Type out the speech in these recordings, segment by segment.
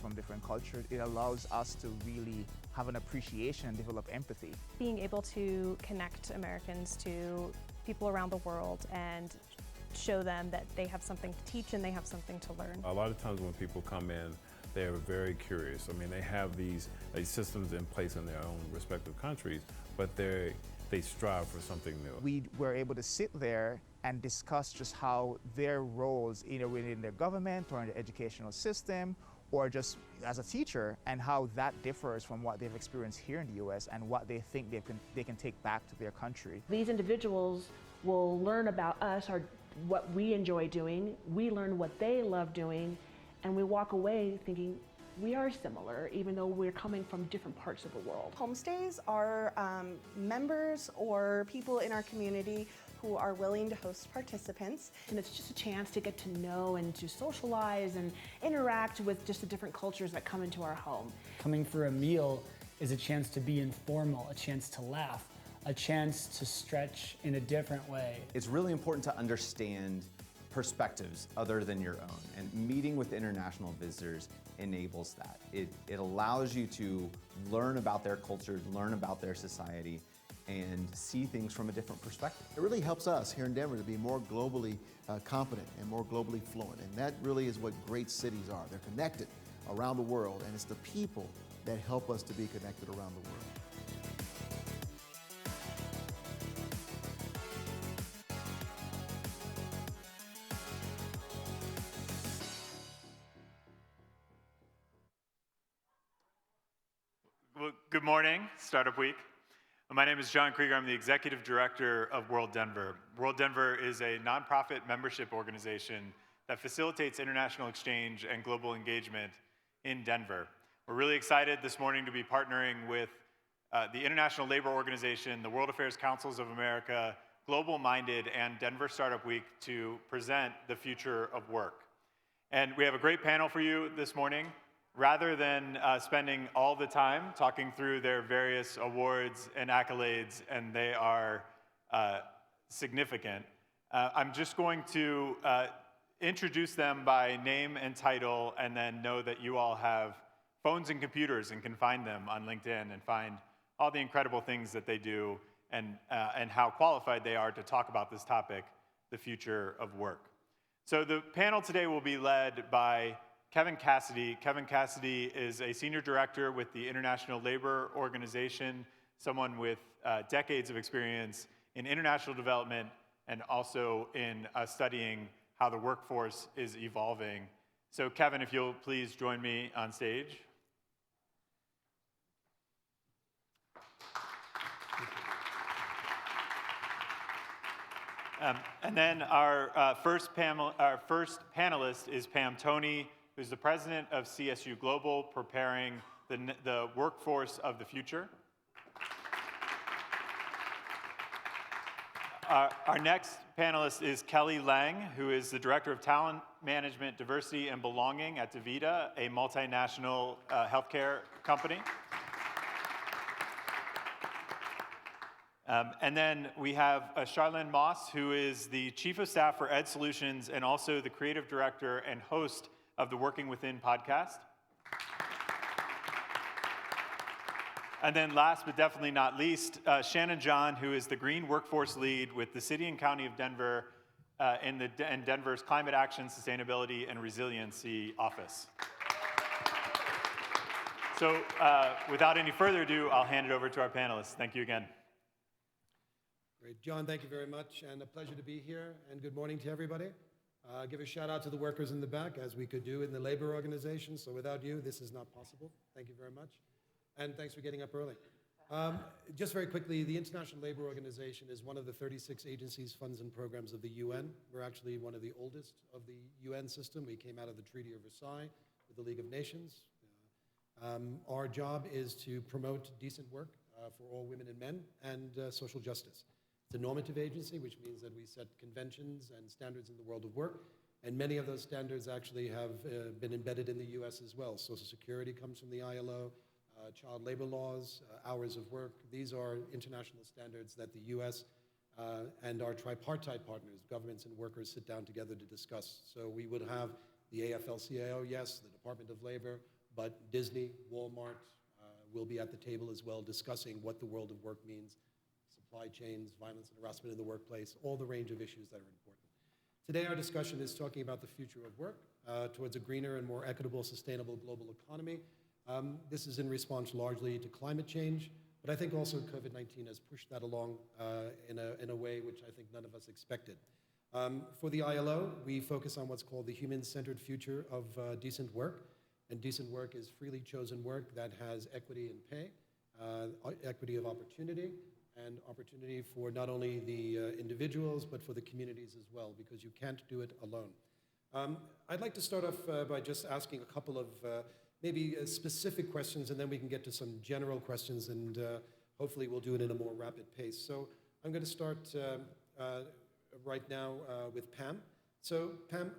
from different cultures, it allows us to really have an appreciation and develop empathy. Being able to connect Americans to people around the world and show them that they have something to teach and they have something to learn. A lot of times when people come in, they are very curious. I mean, they have these systems in place in their own respective countries, but they strive for something new. We were able to sit there and discuss just how their roles, either within their government or in the educational system, or just as a teacher, and how that differs from what they've experienced here in the US and what they think they can take back to their country. These individuals will learn about us, or what we enjoy doing, we learn what they love doing, and we walk away thinking we are similar, even though we're coming from different parts of the world. Homestays are members or people in our community who are willing to host participants. And it's just a chance to get to know and to socialize and interact with just the different cultures that come into our home. Coming for a meal is a chance to be informal, a chance to laugh, a chance to stretch in a different way. It's really important to understand perspectives other than your own, and meeting with international visitors enables that. It allows you to learn about their culture, learn about their society, and see things from a different perspective. It really helps us here in Denver to be more globally competent and more globally fluent, and that really is what great cities are. They're connected around the world, and it's the people that help us to be connected around the world. Well, good morning, Startup Week. My name is John Krieger. I'm the Executive Director of World Denver. World Denver is a nonprofit membership organization that facilitates international exchange and global engagement in Denver. We're really excited this morning to be partnering with the International Labor Organization, the World Affairs Councils of America, Global Minded, and Denver Startup Week to present the future of work. And we have a great panel for you this morning. Rather than spending all the time talking through their various awards and accolades, and they are significant, I'm just going to introduce them by name and title, and then know that you all have phones and computers and can find them on LinkedIn and find all the incredible things that they do and how qualified they are to talk about this topic, the future of work. So the panel today will be led by Kevin Cassidy. Kevin Cassidy is a senior director with the International Labor Organization, someone with decades of experience in international development and also in studying how the workforce is evolving. So Kevin, if you'll please join me on stage. And then our first panelist is Pam Toney, who's the president of CSU Global, preparing the workforce of the future. Our next panelist is Kelly Lang, who is the director of talent management, diversity, and belonging at DaVita, a multinational healthcare company. And then we have Charlene Moss, who is the Chief of Staff for Ed Solutions and also the creative director and host of the Working Within podcast. And then last but definitely not least, Shannon John, who is the Green Workforce Lead with the City and County of Denver in Denver's Climate Action, Sustainability, and Resiliency Office. So without any further ado, I'll hand it over to our panelists. Thank you again. Great. John, thank you very much, and a pleasure to be here, and good morning to everybody. Give a shout out to the workers in the back, as we could do in the labor organization, so without you, this is not possible. Thank you very much, and thanks for getting up early. Just very quickly, the International Labor Organization is one of the 36 agencies, funds, and programs of the UN. We're actually one of the oldest of the UN system. We came out of the Treaty of Versailles with the League of Nations. Our job is to promote decent work for all women and men, and social justice. It's a normative agency, which means that we set conventions and standards in the world of work, and many of those standards actually have been embedded in the US as well. Social Security comes from the ILO, child labor laws, hours of work. These are international standards that the US and our tripartite partners, governments and workers, sit down together to discuss. So we would have the AFL-CIO, yes, the Department of Labor, but Disney, Walmart will be at the table as well, discussing what the world of work means, supply chains, violence and harassment in the workplace, all the range of issues that are important. Today, our discussion is talking about the future of work towards a greener and more equitable, sustainable global economy. This is in response largely to climate change, but I think also COVID-19 has pushed that along in a way which I think none of us expected. For the ILO, we focus on what's called the human-centered future of decent work. And decent work is freely chosen work that has equity in pay, equity of opportunity, and opportunity for not only the individuals, but for the communities as well, because you can't do it alone. I'd like to start off by just asking a couple of maybe specific questions, and then we can get to some general questions, and hopefully we'll do it in a more rapid pace. So I'm going to start right now with Pam. So Pam,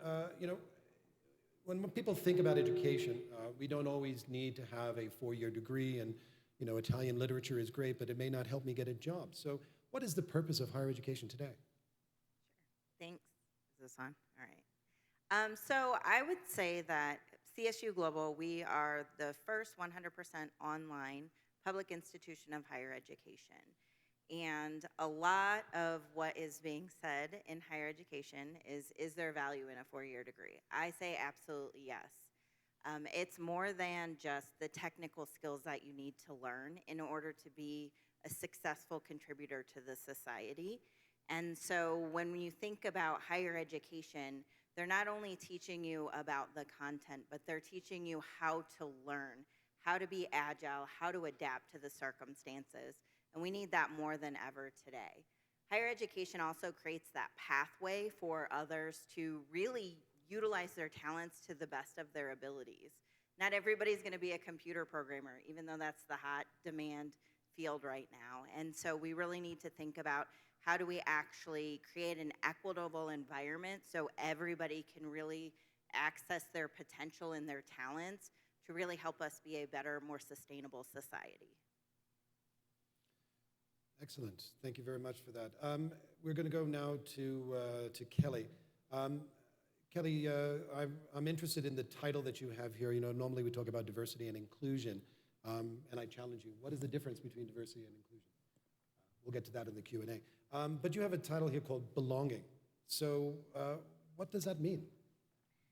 when people think about education, we don't always need to have a 4-year degree, and Italian literature is great, but it may not help me get a job. So what is the purpose of higher education today? Sure. Thanks. Is this on? All right. So I would say that CSU Global, we are the first 100% online public institution of higher education. And a lot of what is being said in higher education is there value in a 4-year degree? I say absolutely yes. It's more than just the technical skills that you need to learn in order to be a successful contributor to the society. And so when you think about higher education, they're not only teaching you about the content, but they're teaching you how to learn, how to be agile, how to adapt to the circumstances. And we need that more than ever today. Higher education also creates that pathway for others to really utilize their talents to the best of their abilities. Not everybody's going to be a computer programmer, even though that's the hot demand field right now. And so we really need to think about how do we actually create an equitable environment so everybody can really access their potential and their talents to really help us be a better, more sustainable society. Excellent. Thank you very much for that. We're going to go now to Kelly. Kelly, I'm interested in the title that you have here. Normally we talk about diversity and inclusion, and I challenge you. What is the difference between diversity and inclusion? We'll get to that in the Q&A. But you have a title here called belonging. So what does that mean?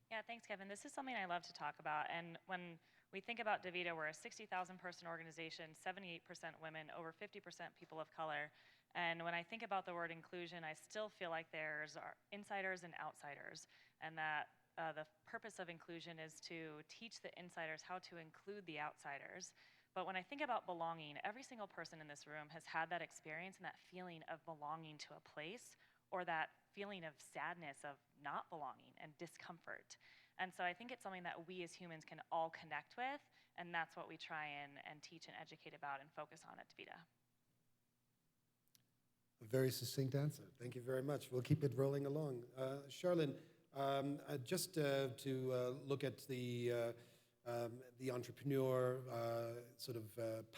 Yeah, thanks, Kevin. This is something I love to talk about. And when we think about DaVita, we're a 60,000 person organization, 78% women, over 50% people of color. And when I think about the word inclusion, I still feel like there's insiders and outsiders, and that the purpose of inclusion is to teach the insiders how to include the outsiders. But when I think about belonging, every single person in this room has had that experience and that feeling of belonging to a place, or that feeling of sadness of not belonging and discomfort. And so I think it's something that we as humans can all connect with, and that's what we try and teach and educate about and focus on at DaVita. A very succinct answer. Thank you very much. We'll keep it rolling along. Charlene, just to look at the entrepreneur sort of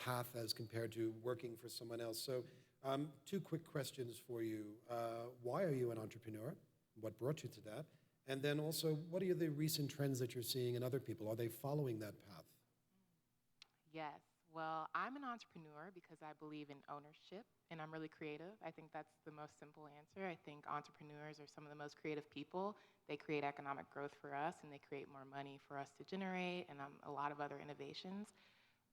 path as compared to working for someone else. So 2 quick questions for you. Why are you an entrepreneur? What brought you to that? And then also, what are the recent trends that you're seeing in other people? Are they following that path? Yes. Well, I'm an entrepreneur because I believe in ownership, and I'm really creative. I think that's the most simple answer. I think entrepreneurs are some of the most creative people. They create economic growth for us, and they create more money for us to generate, and a lot of other innovations.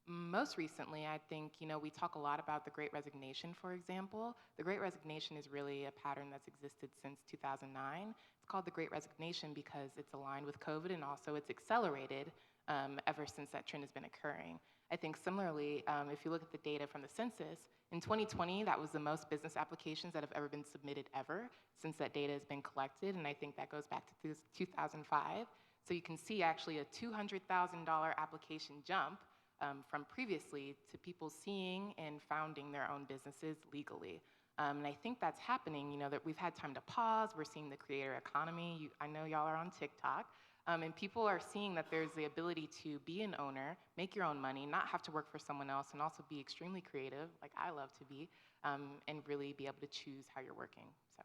Most recently, I think, we talk a lot about the Great Resignation, for example. The Great Resignation is really a pattern that's existed since 2009. It's called the Great Resignation because it's aligned with COVID, and also it's accelerated ever since that trend has been occurring. I think similarly, if you look at the data from the census, in 2020, that was the most business applications that have ever been submitted ever since that data has been collected, and I think that goes back to 2005. So you can see actually a $200,000 application jump from previously to people seeing and founding their own businesses legally. And I think that's happening, that we've had time to pause. We're seeing the creator economy. I know y'all are on TikTok. And people are seeing that there's the ability to be an owner, make your own money, not have to work for someone else, and also be extremely creative, like I love to be, and really be able to choose how you're working. So,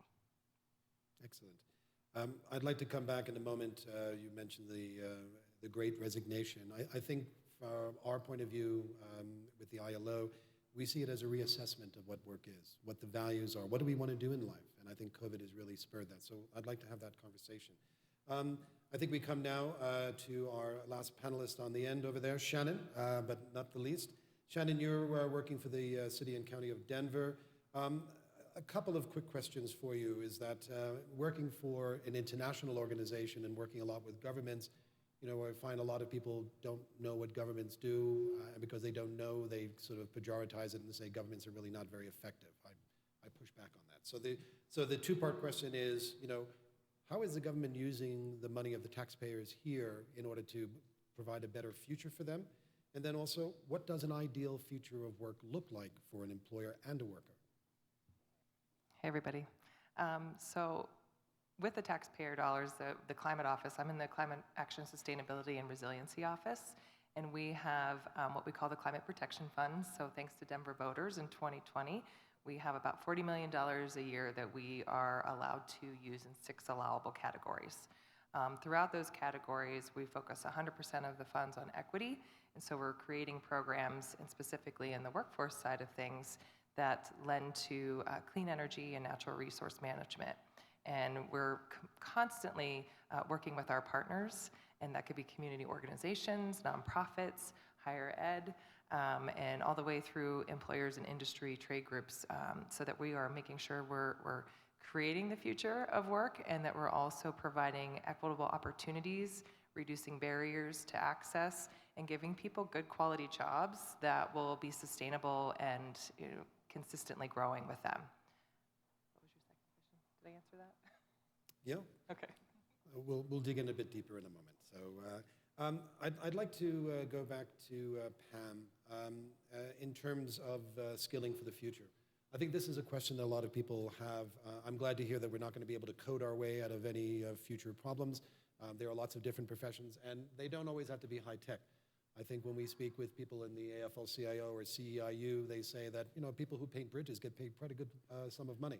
excellent. I'd like to come back in a moment. You mentioned the Great Resignation. I think from our point of view with the ILO, we see it as a reassessment of what work is, what the values are, what do we want to do in life? And I think COVID has really spurred that. So I'd like to have that conversation. I think we come now to our last panelist on the end over there, Shannon, but not the least. Shannon, you're working for the City and County of Denver. A couple of quick questions for you is that working for an international organization and working a lot with governments, you know, I find a lot of people don't know what governments do, and because they don't know, they sort of pejoritize it and say governments are really not very effective. I push back on that. So the two-part question is, you know, how is the government using the money of the taxpayers here in order to provide a better future for them? And then also, what does an ideal future of work look like for an employer and a worker? Hey, everybody. So with the taxpayer dollars, the Climate Office, I'm in the Climate Action, Sustainability, and Resiliency Office, and we have what we call the Climate Protection Fund. So thanks to Denver voters in 2020, we have about $40 million a year that we are allowed to use in 6 allowable categories. Throughout those categories, we focus 100% of the funds on equity, and so we're creating programs, and specifically in the workforce side of things, that lend to clean energy and natural resource management. And we're constantly working with our partners, and that could be community organizations, nonprofits, higher ed, and all the way through employers and industry trade groups, so that we are making sure we're creating the future of work, and that we're also providing equitable opportunities, reducing barriers to access, and giving people good quality jobs that will be sustainable and, you know, consistently growing with them. What was your second question? Did I answer that? Yeah. Okay. We'll dig in a bit deeper in a moment. So I'd like to go back to Pam in terms of skilling for the future. I think this is a question that a lot of people have. I'm glad to hear that we're not going to be able to code our way out of any future problems. There are lots of different professions, and they don't always have to be high tech. I think when we speak with people in the AFL-CIO or CEIU, they say that, you know, people who paint bridges get paid quite a good sum of money.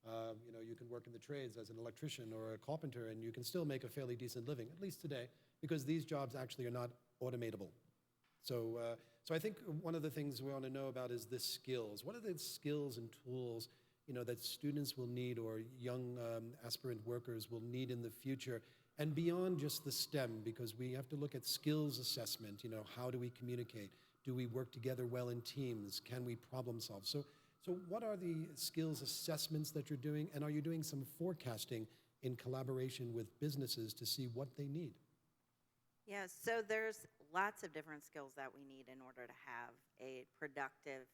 You know, you can work in the trades as an electrician or a carpenter, and you can still make a fairly decent living, at least today, because these jobs actually are not automatable. So I think one of the things we want to know about is the skills. What are the skills and tools, you know, that students will need or young aspirant workers will need in the future? And beyond just the STEM, because we have to look at skills assessment, you know, how do we communicate? Do we work together well in teams? Can we problem solve? So what are the skills assessments that you're doing, and are you doing some forecasting in collaboration with businesses to see what they need? Yeah, so there's lots of different skills that we need in order to have a productive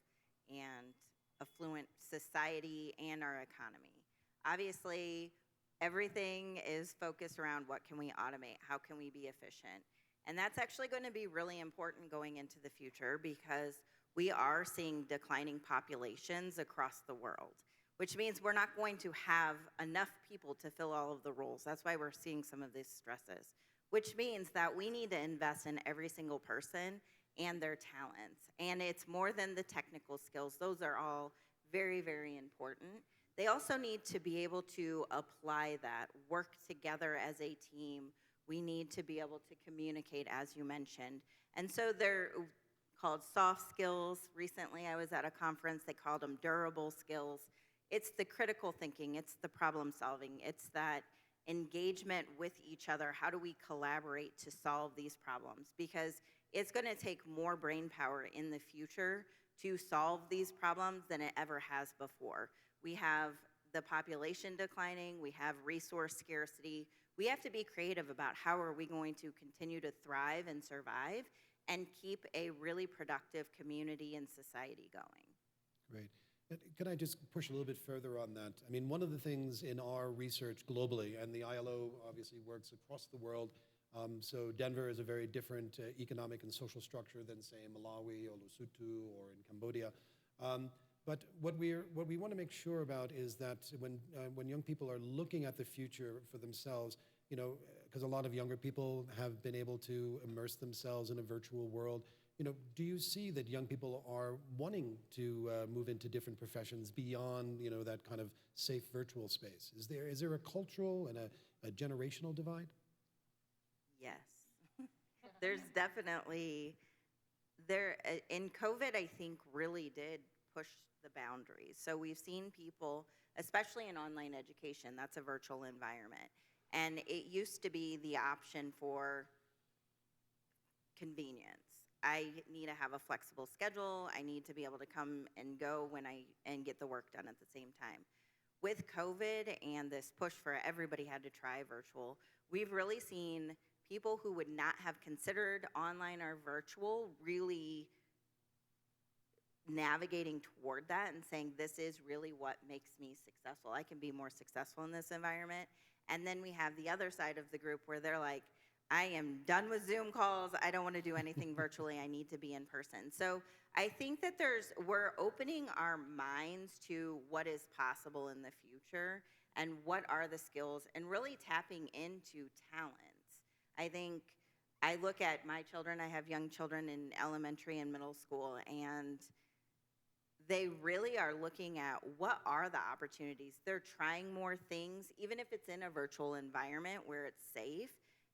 and affluent society and our economy. Obviously, everything is focused around what can we automate, how can we be efficient. And that's actually going to be really important going into the future because we are seeing declining populations across the world, which means we're not going to have enough people to fill all of the roles. That's why we're seeing some of these stresses, which means that we need to invest in every single person and their talents. And it's more than the technical skills. Those are all very, very important. They also need to be able to apply that, work together as a team. We need to be able to communicate, as you mentioned. And so they're called soft skills. Recently, I was at a conference, they called them durable skills. It's the critical thinking, it's the problem solving, it's that engagement with each other. How do we collaborate to solve these problems? Because it's going to take more brain power in the future to solve these problems than it ever has before. We have the population declining, we have resource scarcity. We have to be creative about how are we going to continue to thrive and survive and keep a really productive community and society going. Great. Can I just push a little bit further on that? I mean, one of the things in our research globally, and the ILO obviously works across the world, so Denver is a very different economic and social structure than, say, Malawi or Lesotho or in Cambodia. But what we want to make sure about is that when young people are looking at the future for themselves, you know, because a lot of younger people have been able to immerse themselves in a virtual world, you know, do you see that young people are wanting to move into different professions beyond, you know, that kind of safe virtual space? Is there a cultural and a generational divide? Yes. there's definitely in COVID, I think really did push the boundaries. So we've seen people, especially in online education, that's a virtual environment. And it used to be the option for convenience. I need to have a flexible schedule. I need to be able to come and go and get the work done at the same time. With COVID and this push for everybody had to try virtual, we've really seen people who would not have considered online or virtual really navigating toward that and saying, this is really what makes me successful. I can be more successful in this environment. And then we have the other side of the group where they're like, I am done with Zoom calls. I don't want to do anything virtually. I need to be in person. So I think that we're opening our minds to what is possible in the future and what are the skills and really tapping into talents. I think I look at my children, I have young children in elementary and middle school, and they really are looking at what are the opportunities. They're trying more things, even if it's in a virtual environment where it's safe.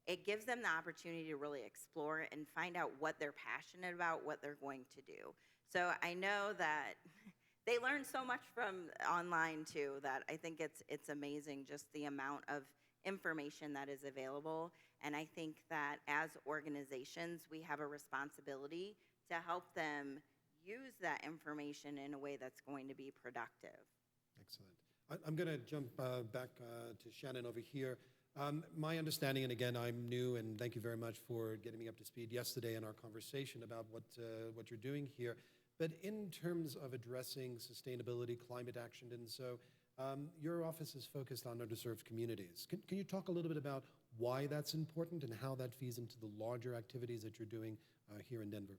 It gives them the opportunity to really explore and find out what they're passionate about, what they're going to do. So I know that they learn so much from online too, that I think it's amazing just the amount of information that is available. And I think that as organizations, we have a responsibility to help them use that information in a way that's going to be productive. Excellent. I'm going to jump back to Shannon over here. My understanding, and again, I'm new, and thank you very much for getting me up to speed yesterday in our conversation about what you're doing here. But in terms of addressing sustainability, climate action, and so your office is focused on underserved communities. Can you talk a little bit about why that's important and how that feeds into the larger activities that you're doing here in Denver?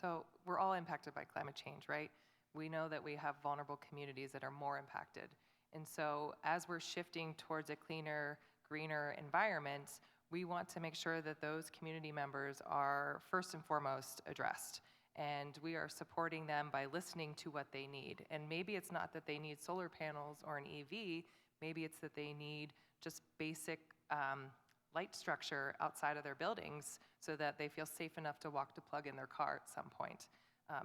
So we're all impacted by climate change, right? We know that we have vulnerable communities that are more impacted. And so as we're shifting towards a cleaner, greener environment, we want to make sure that those community members are first and foremost addressed. And we are supporting them by listening to what they need. And maybe it's not that they need solar panels or an EV, maybe it's that they need just basic light structure outside of their buildings so that they feel safe enough to walk to plug in their car at some point.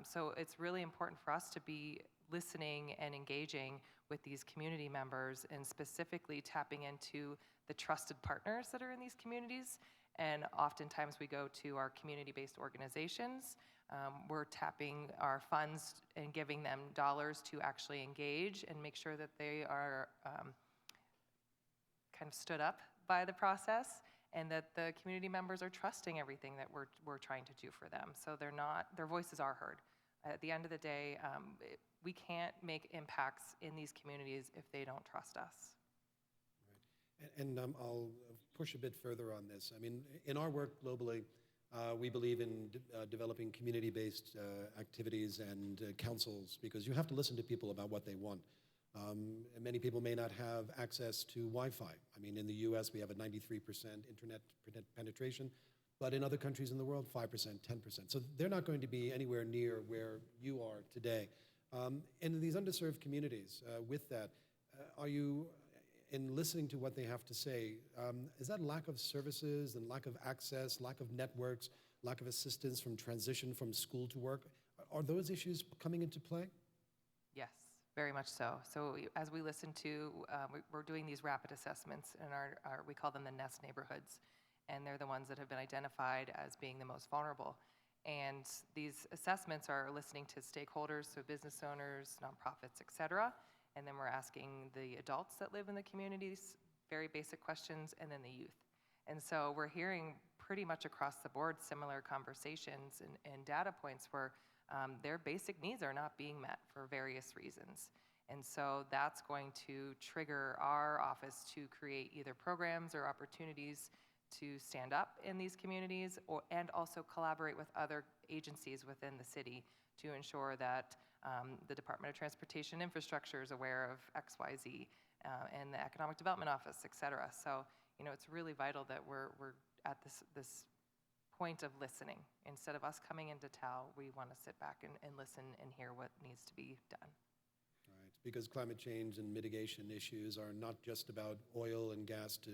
So it's really important for us to be listening and engaging with these community members and specifically tapping into the trusted partners that are in these communities. And oftentimes we go to our community-based organizations. We're tapping our funds and giving them dollars to actually engage and make sure that they are kind of stood up by the process and that the community members are trusting everything that we're trying to do for them. So their voices are heard. At the end of the day, we can't make impacts in these communities if they don't trust us. Right. And I'll push a bit further on this. I mean, in our work globally, we believe in developing community-based activities and councils because you have to listen to people about what they want. And many people may not have access to Wi-Fi. I mean, in the US, we have a 93% internet penetration, but in other countries in the world, 5%, 10%. So they're not going to be anywhere near where you are today. And in these underserved communities, with that, are you, in listening to what they have to say, is that lack of services and lack of access, lack of networks, lack of assistance from transition from school to work, are those issues coming into play? Yes, very much so. So as we listen to, we're doing these rapid assessments in we call them the NEST neighborhoods, and they're the ones that have been identified as being the most vulnerable. And these assessments are listening to stakeholders, so business owners, nonprofits, et cetera. And then we're asking the adults that live in the communities very basic questions, and then the youth. And so we're hearing pretty much across the board similar conversations and data points where their basic needs are not being met for various reasons. And so that's going to trigger our office to create either programs or opportunities to stand up in these communities and also collaborate with other agencies within the city to ensure that the Department of Transportation Infrastructure is aware of XYZ and the Economic Development Office, et cetera. So, you know, it's really vital that we're at this point of listening. Instead of us coming into town, we want to sit back and listen and hear what needs to be done. Right, because climate change and mitigation issues are not just about oil and gas to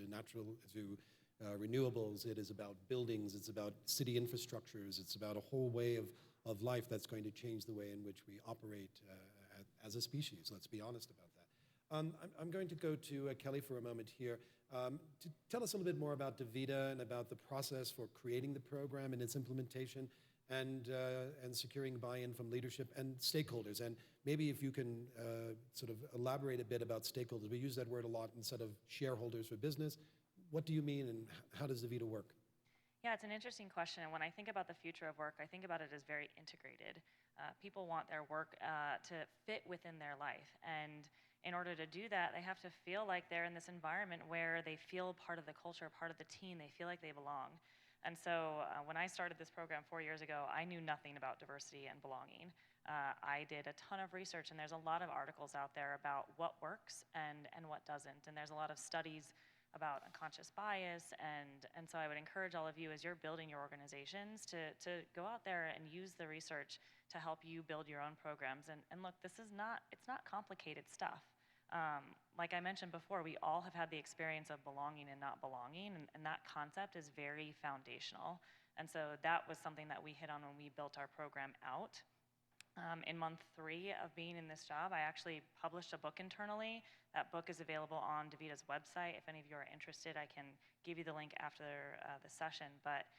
renewables, it is about buildings, it's about city infrastructures, it's about a whole way of life that's going to change the way in which we operate as a species. Let's be honest about that. I'm going to go to Kelly for a moment here to tell us a little bit more about DaVita and about the process for creating the program and its implementation, and securing buy-in from leadership and stakeholders. And maybe if you can sort of elaborate a bit about stakeholders. We use that word a lot instead of shareholders for business. What do you mean, and how does DaVita work? Yeah, it's an interesting question. And when I think about the future of work, I think about it as very integrated. People want their work to fit within their life. And in order to do that, they have to feel like they're in this environment where they feel part of the culture, part of the team, they feel like they belong. And so when I started this program 4 years ago, I knew nothing about diversity and belonging. I did a ton of research, and there's a lot of articles out there about what works and what doesn't. And there's a lot of studies about unconscious bias, and so I would encourage all of you as you're building your organizations to go out there and use the research to help you build your own programs. And look, it's not complicated stuff. Like I mentioned before, we all have had the experience of belonging and not belonging, and that concept is very foundational. And so that was something that we hit on when we built our program out. In month 3 of being in this job, I actually published a book internally. That book is available on DaVita's website. If any of you are interested, I can give you the link after the session. But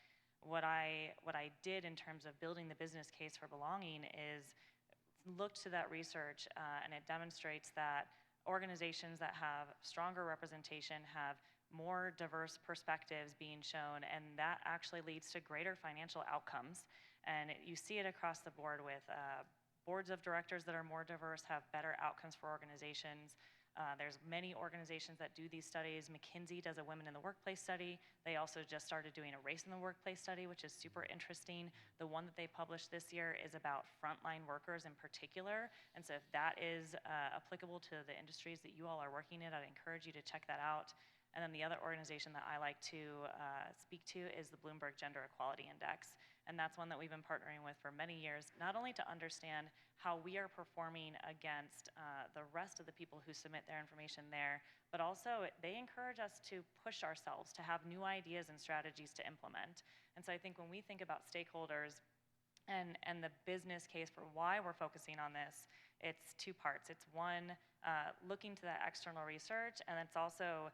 what I did in terms of building the business case for belonging is look to that research, and it demonstrates that organizations that have stronger representation have more diverse perspectives being shown, and that actually leads to greater financial outcomes. And you see it across the board with boards of directors that are more diverse have better outcomes for organizations. There's many organizations that do these studies. McKinsey does a Women in the Workplace study. They also just started doing a Race in the Workplace study, which is super interesting. The one that they published this year is about frontline workers in particular. And so if that is applicable to the industries that you all are working in, I'd encourage you to check that out. And then the other organization that I like to speak to is the Bloomberg Gender Equality Index. And that's one that we've been partnering with for many years, not only to understand how we are performing against the rest of the people who submit their information there, but also they encourage us to push ourselves, to have new ideas and strategies to implement. And so I think when we think about stakeholders and the business case for why we're focusing on this, it's 2 parts. It's one, looking to that external research, and it's also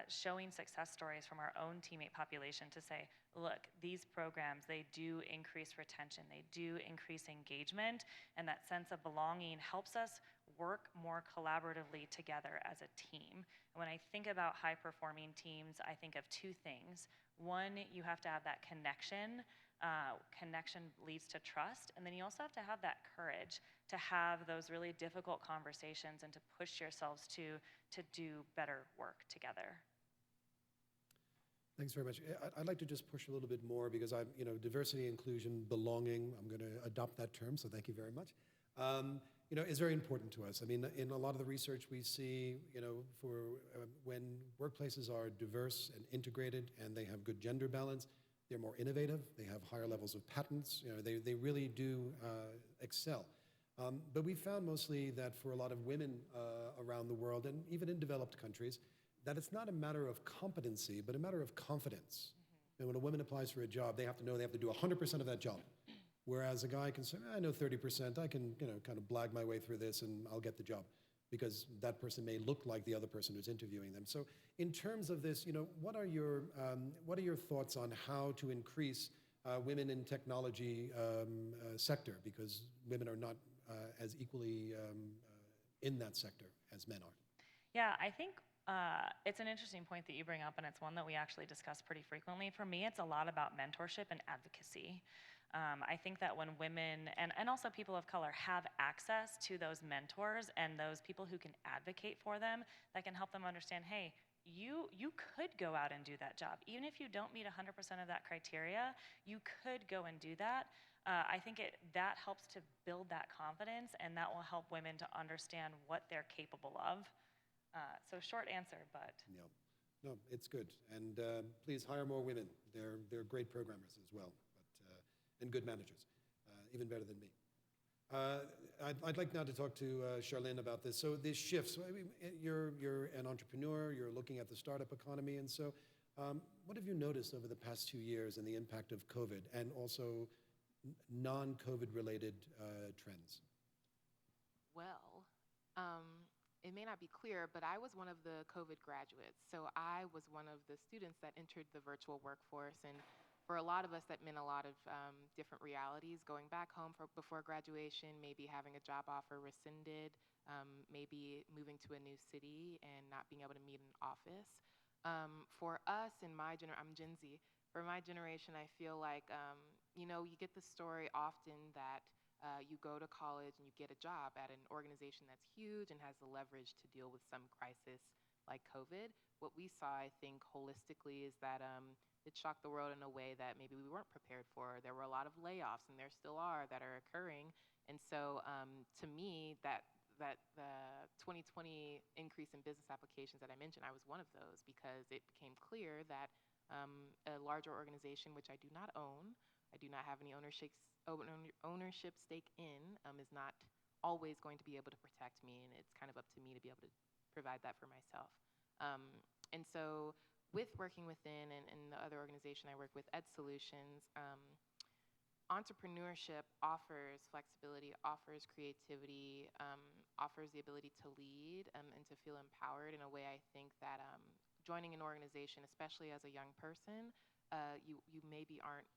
showing success stories from our own teammate population to say, look, these programs, they do increase retention, they do increase engagement, and that sense of belonging helps us work more collaboratively together as a team. And when I think about high-performing teams, I think of 2 things. One, you have to have that connection. Connection leads to trust, and then you also have to have that courage to have those really difficult conversations and to push yourselves to do better work together. Thanks very much. I'd like to just push a little bit more because diversity, inclusion, belonging, I'm going to adopt that term, so thank you very much, is very important to us. I mean, in a lot of the research we see, when workplaces are diverse and integrated and they have good gender balance, they're more innovative, they have higher levels of patents, they really do excel. But we found mostly that for a lot of women around the world, and even in developed countries, that it's not a matter of competency, but a matter of confidence. And when a woman applies for a job, they have to know they have to do 100% of that job. Whereas a guy can say, I know 30%, I can kind of blag my way through this and I'll get the job, because that person may look like the other person who's interviewing them. So in terms of this, what are your thoughts on how to increase women in technology sector, because women are not as equally in that sector as men are? Yeah, I think it's an interesting point that you bring up, and it's one that we actually discuss pretty frequently. For me, it's a lot about mentorship and advocacy. I think that when women and also people of color have access to those mentors and those people who can advocate for them, that can help them understand, hey, you could go out and do that job. Even if you don't meet 100% of that criteria, you could go and do that. I think that helps to build that confidence, and that will help women to understand what they're capable of. So short answer, but. Yeah. No, it's good. And please hire more women. They're great programmers as well, and good managers, even better than me. I'd like now to talk to Charlene about this. So these shifts, you're an entrepreneur, you're looking at the startup economy, and so What have you noticed over the past 2 years and the impact of COVID and also non-COVID related trends? Well, it may not be clear, but I was one of the COVID graduates. So I was one of the students that entered the virtual workforce. And for a lot of us, that meant a lot of different realities. Going back home before graduation, maybe having a job offer rescinded, maybe moving to a new city and not being able to meet in an office. For us in my generation, I'm Gen Z. For my generation, I feel like, you get the story often that you go to college and you get a job at an organization that's huge and has the leverage to deal with some crisis like COVID. What we saw, I think, holistically is that it shocked the world in a way that maybe we weren't prepared for. There were a lot of layoffs, and there still are, that are occurring. And so to me, that the 2020 increase in business applications that I mentioned, I was one of those because it became clear that a larger organization, which I do not own, I do not have any ownership stake in, is not always going to be able to protect me, and it's kind of up to me to be able to provide that for myself. And so with Working Within and the other organization I work with, Ed Solutions, entrepreneurship offers flexibility, offers creativity, offers the ability to lead and to feel empowered in a way I think that joining an organization, especially as a young person, you maybe aren't,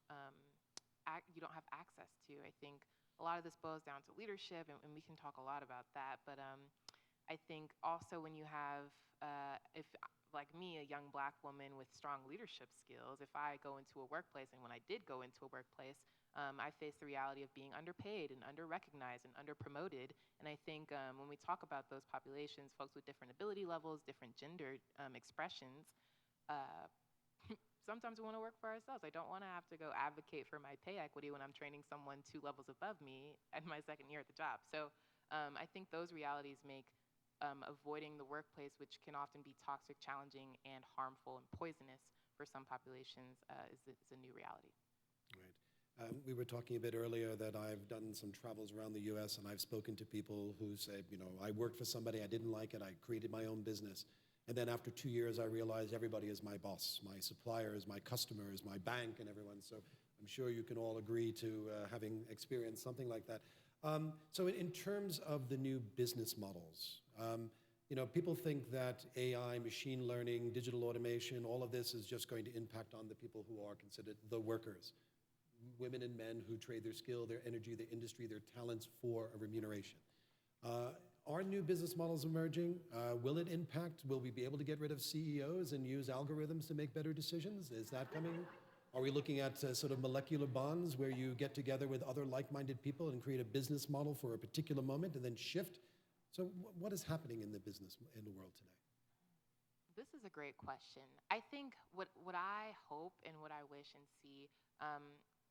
you don't have access to. I think a lot of this boils down to leadership, and we can talk a lot about that, but I think also when you have, if like me, a young Black woman with strong leadership skills, if I go into a workplace, and when I did go into a workplace, I faced the reality of being underpaid and under-recognized and under-promoted. And I think when we talk about those populations, folks with different ability levels, different gender expressions, sometimes we want to work for ourselves. I don't want to have to go advocate for my pay equity when I'm training someone 2 levels above me at my second year at the job. So I think those realities make avoiding the workplace, which can often be toxic, challenging, and harmful and poisonous for some populations, is a new reality. Right. We were talking a bit earlier that I've done some travels around the US, and I've spoken to people who say, I worked for somebody, I didn't like it, I created my own business. And then after 2 years, I realized everybody is my boss, my suppliers, my customers, my bank, and everyone. So I'm sure you can all agree to having experienced something like that. So in terms of the new business models, people think that AI, machine learning, digital automation, all of this is just going to impact on the people who are considered the workers, women and men who trade their skill, their energy, their industry, their talents for a remuneration. Are new business models emerging? Will it impact? Will we be able to get rid of CEOs and use algorithms to make better decisions? Is that coming? Are we looking at sort of molecular bonds where you get together with other like-minded people and create a business model for a particular moment and then shift? So what is happening in the business in the world today? This is a great question. I think what I hope and what I wish and see,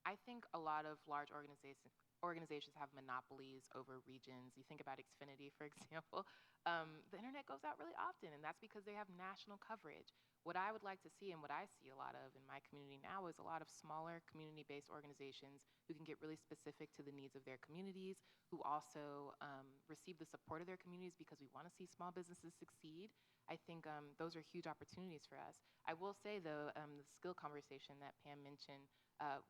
I think a lot of large organizations have monopolies over regions. You think about Xfinity, for example. The internet goes out really often, and that's because they have national coverage. What I would like to see, and what I see a lot of in my community now, is a lot of smaller community-based organizations who can get really specific to the needs of their communities, who also receive the support of their communities because we want to see small businesses succeed. I think those are huge opportunities for us. I will say, though, the skill conversation that Pam mentioned,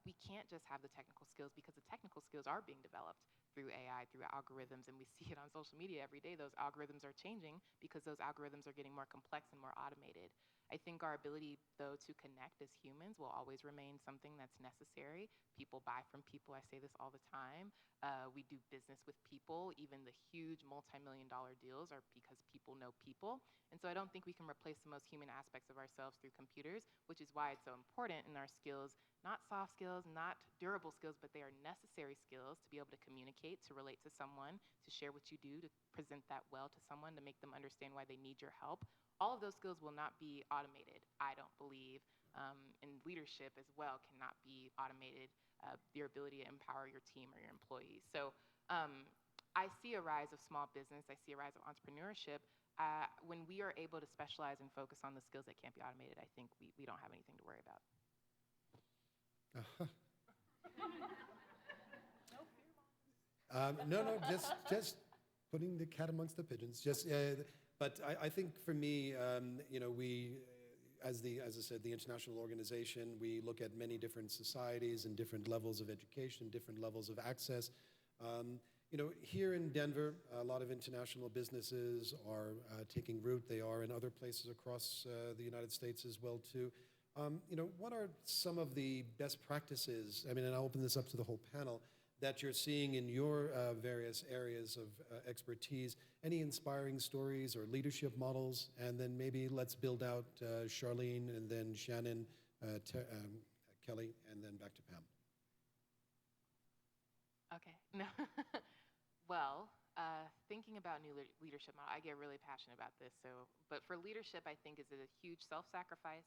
we can't just have the technical skills, because the technical skills are being developed through AI, through algorithms, and we see it on social media every day. Those algorithms are changing because those algorithms are getting more complex and more automated. I think our ability, though, to connect as humans will always remain something that's necessary. People buy from people. I say this all the time. We do business with people. Even the huge multi-million-dollar deals are because people know people. And so I don't think we can replace the most human aspects of ourselves through computers, which is why it's so important in our skills, not soft skills, not durable skills, but they are necessary skills to be able to communicate, to relate to someone, to share what you do, to present that well to someone, to make them understand why they need your help. All of those skills will not be automated, I don't believe, and leadership as well cannot be automated, your ability to empower your team or your employees. So I see a rise of small business, I see a rise of entrepreneurship. When we are able to specialize and focus on the skills that can't be automated, I think we don't have anything to worry about. No, just putting the cat amongst the pigeons. But I think for me, as I said, the international organization, we look at many different societies and different levels of education, different levels of access. Here in Denver, a lot of international businesses are taking root. They are in other places across the United States as well too. What are some of the best practices, and I'll open this up to the whole panel, that you're seeing in your various areas of expertise? Any inspiring stories or leadership models? And then maybe let's build out Charlene and then Shannon, Kelly, and then back to Pam. Okay. No. Well, thinking about new leadership model, I get really passionate about this. But for leadership, I think is a huge self-sacrifice.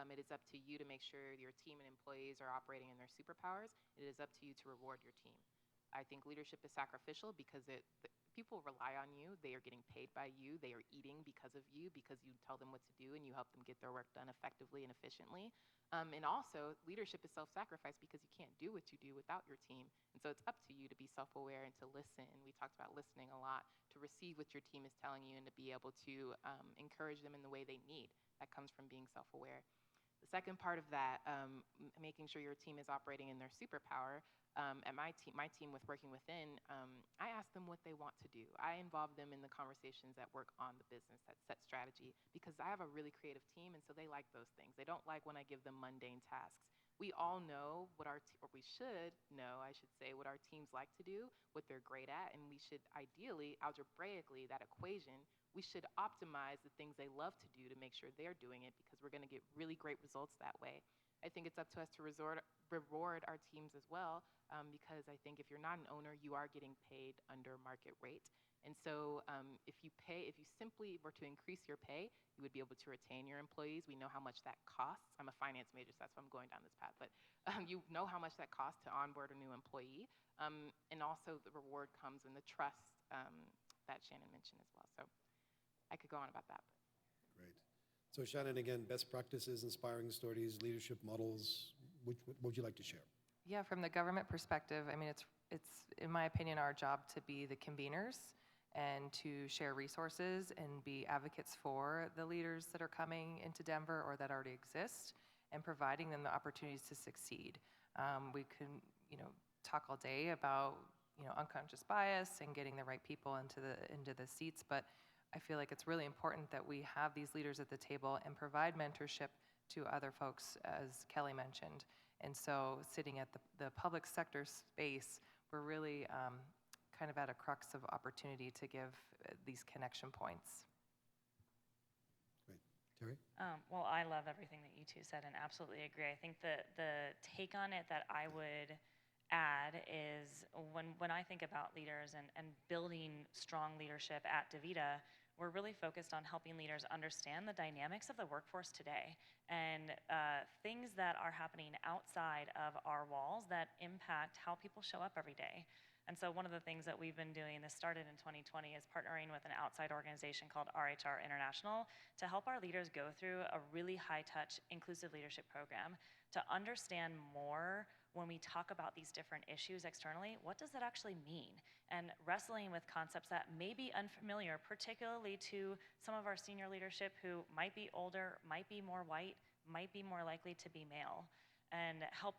It is up to you to make sure your team and employees are operating in their superpowers. It is up to you to reward your team. I think leadership is sacrificial because people rely on you. They are getting paid by you. They are eating because of you, because you tell them what to do and you help them get their work done effectively and efficiently. And also, leadership is self-sacrifice because you can't do what you do without your team. And so it's up to you to be self-aware and to listen. And we talked about listening a lot, to receive what your team is telling you and to be able to encourage them in the way they need. That comes from being self-aware. The second part of that, making sure your team is operating in their superpower. At my team with Working Within, I ask them what they want to do. I involve them in the conversations that work on the business, that set strategy, because I have a really creative team, and so they like those things. They don't like when I give them mundane tasks. We all know what or we should know, I should say, what our teams like to do, what they're great at, and we should ideally, algebraically, that equation, we should optimize the things they love to do to make sure they're doing it, because we're going to get really great results that way. I think it's up to us to reward our teams as well, because I think if you're not an owner, you are getting paid under market rate. And so if you simply were to increase your pay, you would be able to retain your employees. We know how much that costs. I'm a finance major, so that's why I'm going down this path. But you know how much that costs to onboard a new employee. And also the reward comes in the trust that Shannon mentioned as well. So I could go on about that. Great. So Shannon, again, best practices, inspiring stories, leadership models. What would you like to share? Yeah, from the government perspective, it's in my opinion, our job to be the conveners and to share resources and be advocates for the leaders that are coming into Denver or that already exist, and providing them the opportunities to succeed. We can, talk all day about, unconscious bias and getting the right people into the seats, but I feel like it's really important that we have these leaders at the table and provide mentorship to other folks, as Kelly mentioned. And so sitting at the public sector space, we're really kind of at a crux of opportunity to give these connection points. Great. Terry? Well, I love everything that you two said and absolutely agree. I think the take on it that I would add is when I think about leaders and building strong leadership at DaVita, we're really focused on helping leaders understand the dynamics of the workforce today and things that are happening outside of our walls that impact how people show up every day. And so one of the things that we've been doing, this started in 2020, is partnering with an outside organization called RHR International to help our leaders go through a really high-touch inclusive leadership program to understand more when we talk about these different issues externally, what does that actually mean? And wrestling with concepts that may be unfamiliar, particularly to some of our senior leadership who might be older, might be more white, might be more likely to be male, and help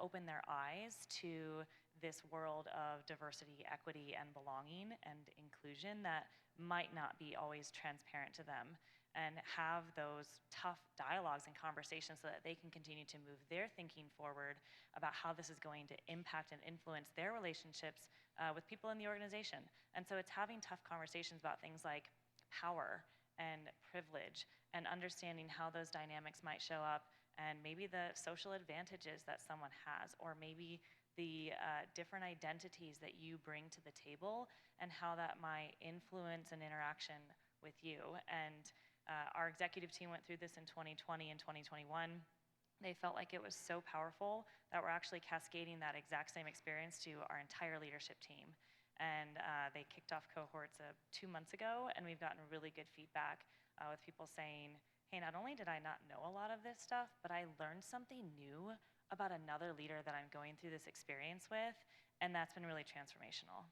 open their eyes to this world of diversity, equity, and belonging and inclusion that might not be always transparent to them, and have those tough dialogues and conversations so that they can continue to move their thinking forward about how this is going to impact and influence their relationships with people in the organization. And so it's having tough conversations about things like power and privilege and understanding how those dynamics might show up, and maybe the social advantages that someone has, or maybe the different identities that you bring to the table and how that might influence an interaction with you. And our executive team went through this in 2020 and 2021. They felt like it was so powerful that we're actually cascading that exact same experience to our entire leadership team. And they kicked off cohorts 2 months ago, and we've gotten really good feedback with people saying, hey, not only did I not know a lot of this stuff, but I learned something new about another leader that I'm going through this experience with, and that's been really transformational.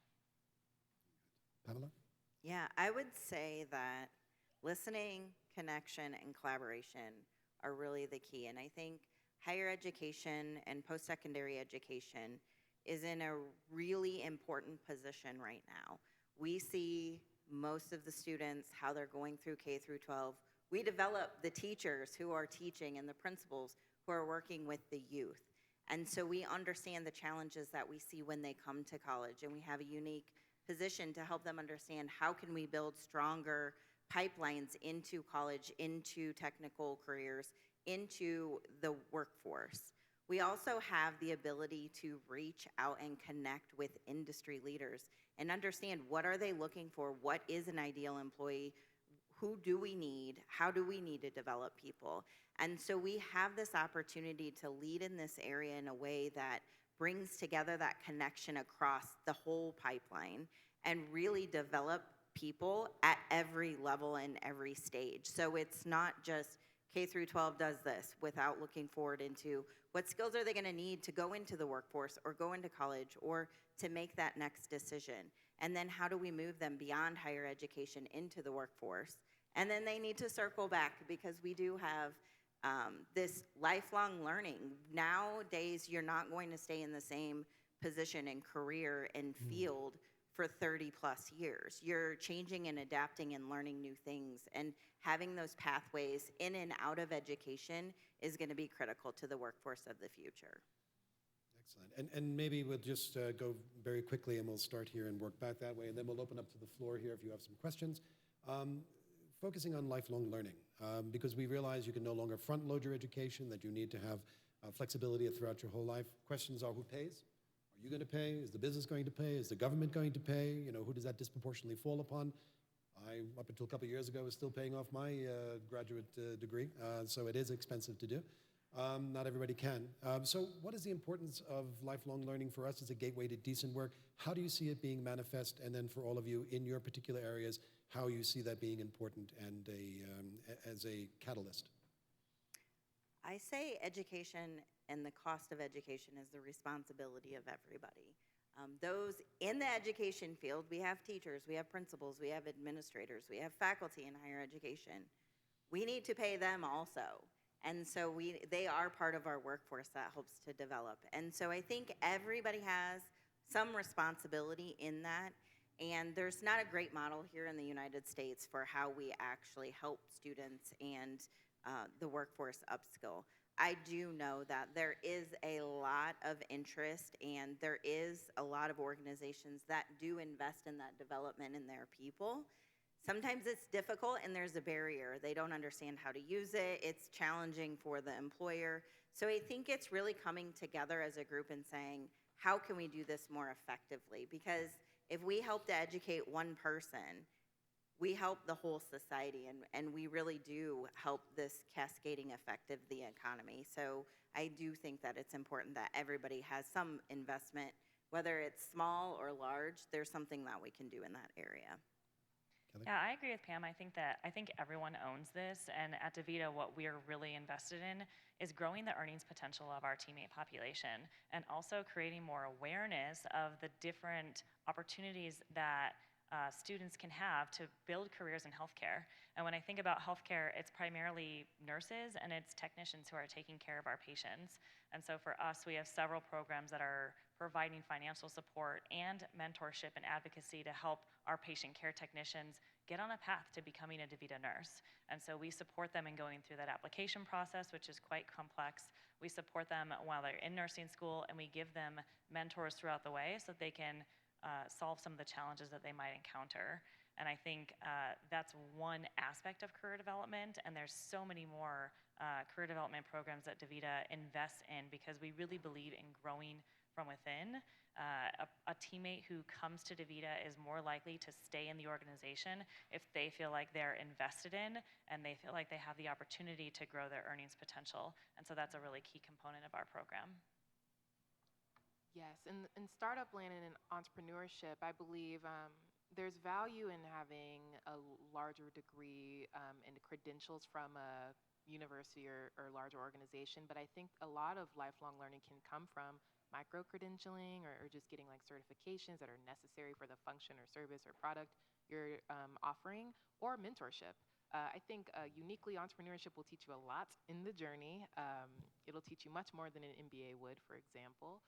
Pamela? Yeah, I would say that listening, connection, and collaboration are really the key. And I think higher education and post-secondary education is in a really important position right now. We see most of the students, how they're going through K through 12. We develop the teachers who are teaching and the principals who are working with the youth. And so we understand the challenges that we see when they come to college, and we have a unique position to help them understand how can we build stronger pipelines into college, into technical careers, into the workforce. We also have the ability to reach out and connect with industry leaders and understand what are they looking for, what is an ideal employee, who do we need, how do we need to develop people. And so we have this opportunity to lead in this area in a way that brings together that connection across the whole pipeline and really develop people at every level and every stage. So it's not just K through 12 does this without looking forward into what skills are they going to need to go into the workforce or go into college or to make that next decision. And then how do we move them beyond higher education into the workforce? And then they need to circle back because we do have this lifelong learning. Nowadays, you're not going to stay in the same position and career and field for 30 plus years. You're changing and adapting and learning new things, and having those pathways in and out of education is going to be critical to the workforce of the future. Excellent. And maybe we'll just go very quickly and we'll start here and work back that way, and then we'll open up to the floor here if you have some questions. Focusing on lifelong learning, because we realize you can no longer front load your education, that you need to have flexibility throughout your whole life. Questions are, who pays? Are you going to pay? Is the business going to pay? Is the government going to pay? You know, who does that disproportionately fall upon? I, up until a couple of years ago, was still paying off my graduate degree, so it is expensive to do. Not everybody can. So what is the importance of lifelong learning for us as a gateway to decent work? How do you see it being manifest? And then for all of you in your particular areas, how you see that being important and as a catalyst? I say education and the cost of education is the responsibility of everybody. Those in the education field, we have teachers, we have principals, we have administrators, we have faculty in higher education. We need to pay them also. And so they are part of our workforce that helps to develop. And so I think everybody has some responsibility in that. And there's not a great model here in the United States for how we actually help students and the workforce upskill. I do know that there is a lot of interest and there is a lot of organizations that do invest in that development in their people. Sometimes it's difficult and there's a barrier. They don't understand how to use it. It's challenging for the employer. So I think it's really coming together as a group and saying, how can we do this more effectively? Because if we help to educate one person, we help the whole society, and we really do help this cascading effect of the economy. So I do think that it's important that everybody has some investment, whether it's small or large, there's something that we can do in that area. Yeah, I agree with Pam. I think everyone owns this, and at DeVita, what we're really invested in is growing the earnings potential of our teammate population, and also creating more awareness of the different opportunities that students can have to build careers in healthcare. And when I think about healthcare, it's primarily nurses and it's technicians who are taking care of our patients. And so for us, we have several programs that are providing financial support and mentorship and advocacy to help our patient care technicians get on a path to becoming a DeVita nurse. And so we support them in going through that application process, which is quite complex. We support them while they're in nursing school, and we give them mentors throughout the way so that they can solve some of the challenges that they might encounter. And I think that's one aspect of career development, and there's so many more career development programs that DeVita invests in because we really believe in growing from within. A teammate who comes to DeVita is more likely to stay in the organization if they feel like they're invested in and they feel like they have the opportunity to grow their earnings potential. And so that's a really key component of our program. Yes, in startup land and in entrepreneurship, I believe there's value in having a larger degree and credentials from a university or larger organization, but I think a lot of lifelong learning can come from micro-credentialing or just getting like certifications that are necessary for the function or service or product you're offering, or mentorship. I think uniquely entrepreneurship will teach you a lot in the journey. It'll teach you much more than an MBA would, for example.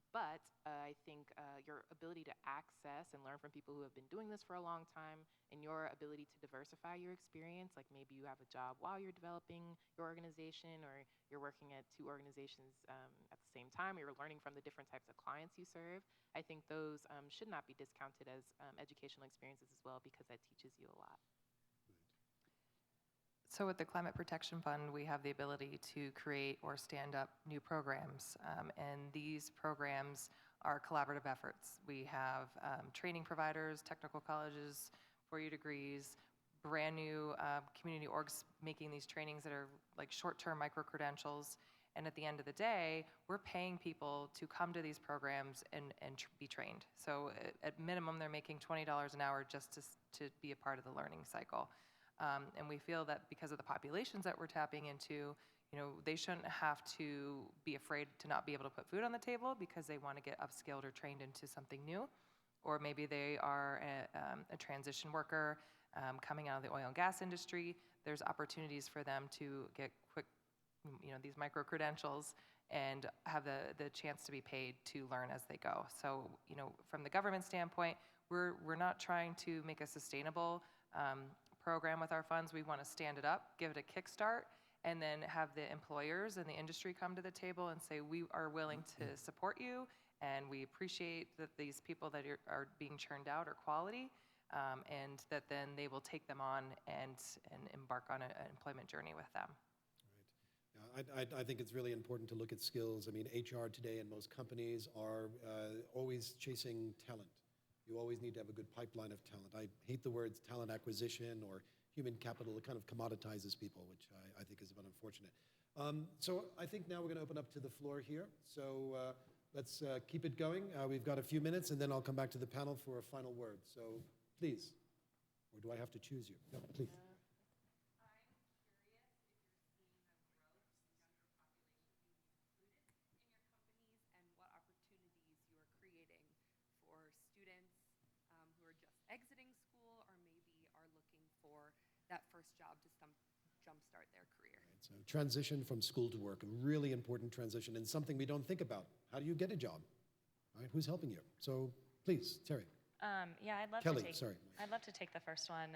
But I think your ability to access and learn from people who have been doing this for a long time, and your ability to diversify your experience, like maybe you have a job while you're developing your organization, or you're working at 2 organizations at the same time, or you're learning from the different types of clients you serve. I think those should not be discounted as educational experiences as well, because that teaches you a lot. So with the Climate Protection Fund, we have the ability to create or stand up new programs. And these programs are collaborative efforts. We have training providers, technical colleges, 4-year degrees, brand new community orgs making these trainings that are like short-term micro-credentials. And at the end of the day, we're paying people to come to these programs and be trained. So at minimum, they're making $20 an hour just to be a part of the learning cycle. And we feel that because of the populations that we're tapping into, they shouldn't have to be afraid to not be able to put food on the table because they want to get upskilled or trained into something new. Or maybe they are a transition worker coming out of the oil and gas industry. There's opportunities for them to get quick, these micro-credentials and have the chance to be paid to learn as they go. So, from the government standpoint, we're not trying to make a sustainable program with our funds. We want to stand it up, give it a kickstart, and then have the employers and the industry come to the table and say, we are willing to support you, and we appreciate that these people that are being churned out are quality, and that then they will take them on and embark on an employment journey with them. Right. Yeah, I think it's really important to look at skills. I mean, HR today and most companies are always chasing talent. You always need to have a good pipeline of talent. I hate the words talent acquisition or human capital. It kind of commoditizes people, which I think is a bit unfortunate. So I think now we're going to open up to the floor here. So let's keep it going. We've got a few minutes, and then I'll come back to the panel for a final word. So please. Or do I have to choose you? No, please. Exiting school, or maybe are looking for that first job to jumpstart their career. Right, so transition from school to work, a really important transition and something we don't think about. How do you get a job? Right, who's helping you? So please, Terry. Yeah, Kelly, sorry. I'd love to take the first one.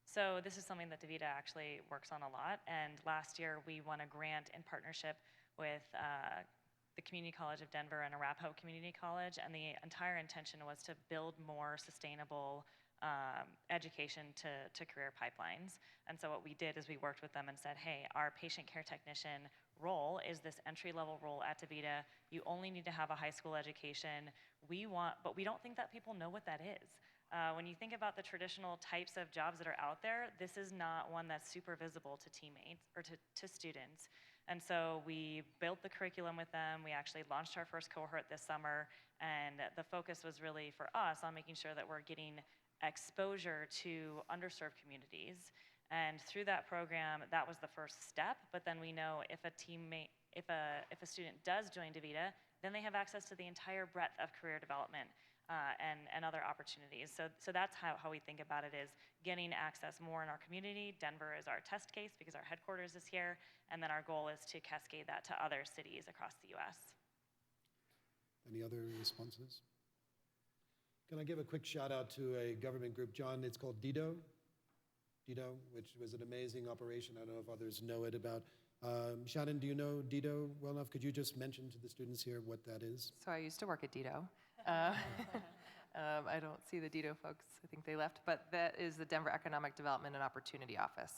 So this is something that DaVita actually works on a lot, and last year we won a grant in partnership with the Community College of Denver and Arapahoe Community College, and the entire intention was to build more sustainable education to career pipelines. And so what we did is we worked with them and said, hey, our patient care technician role is this entry-level role at DaVita. You only need to have a high school education. But we don't think that people know what that is. When you think about the traditional types of jobs that are out there, this is not one that's super visible to teammates or to students. And so we built the curriculum with them. We actually launched our first cohort this summer, and the focus was really for us on making sure that we're getting exposure to underserved communities. And through that program, that was the first step. But then we know if a student does join DaVita, then they have access to the entire breadth of career development and other opportunities. So that's how we think about it, is getting access more in our community. Denver is our test case because our headquarters is here, and then our goal is to cascade that to other cities across the US. Any other responses? Can I give a quick shout out to a government group, John? It's called DSW, which was an amazing operation. I don't know if others know it about. Shannon, do you know DSW well enough? Could you just mention to the students here what that is? So I used to work at DSW. I don't see the DSW folks. I think they left. But that is the Denver Economic Development and Opportunity Office.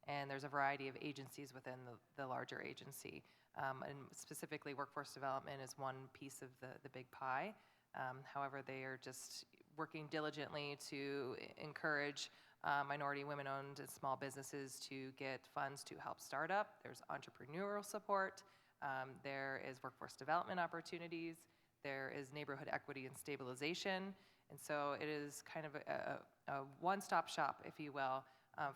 And there's a variety of agencies within the larger agency. And specifically, workforce development is one piece of the big pie. However, they are just working diligently to encourage minority, women-owned, and small businesses to get funds to help start up. There's entrepreneurial support. There is workforce development opportunities. There is neighborhood equity and stabilization. And so it is kind of a one-stop shop, if you will,